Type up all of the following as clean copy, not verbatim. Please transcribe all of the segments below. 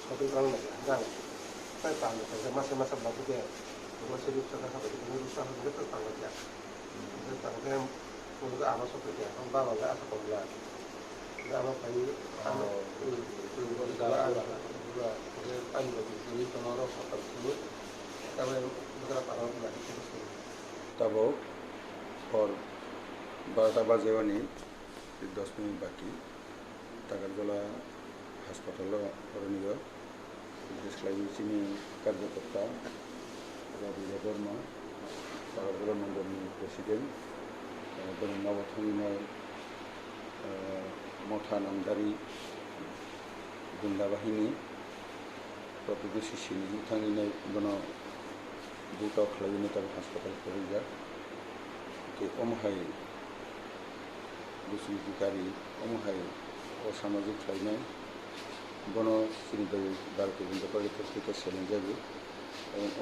서도 랑在党的这马什马什老不给，我是就那他们就上那个党了的，那党的我那个阿拉说的，我爸爸在阿拉说的，那阿拉可以阿拉我这个阿拉这个按照就是从那个发展出，他们那个把那个就是。तब और 12টা বাজেও নেই 10 মিনিট বাকি টাকারজলা হাসপাতাল করণীয় দেশলাই চিনি কার্যকর্তা রবি বর্মা টাকারজলা মন্ডলী প্রেসিডেন্ট নবথমিনায় মঠা নামদারি গুন্ডা বাহিনী প্রতিবেশী সিনি থাঙিনাय বন बुटाव खालामनो थाखाय हास्पाताल फैजा के अमहाय दुष्कृतिकारी अमहाय असामाजिक खालामनाय बन सिनिदाय बारके गुन्दा परिस्थिति सेलेन जायो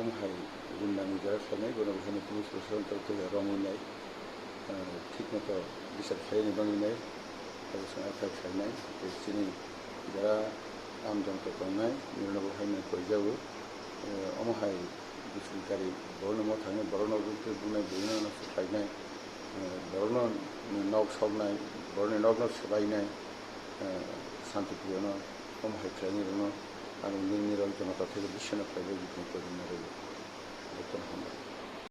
अमहाय गुन्दानि जारा खालामनाय बन बेखायनो पुलिस प्रशासन तरफे रंगनाय ठीक मतो बिसार खालामनो बांनाय लोगोसे आखाइ खालामनाय सिनि जारा आमजनखौ खालामनाय निर्णय बाहायनाय फैजायो अमहाय दुष्कृतिकारी बरनो थाङो बरनो बुंनाय बरनो सोलायनाय बरनो नाव सावनाय बरनो नाव सोलायनाय शान्तिप्रियनो अमहाय खालामनो आरो जोंनि रायजो जनता থেকে বিশ্বনাথ রাজ্যের বিপক্ষে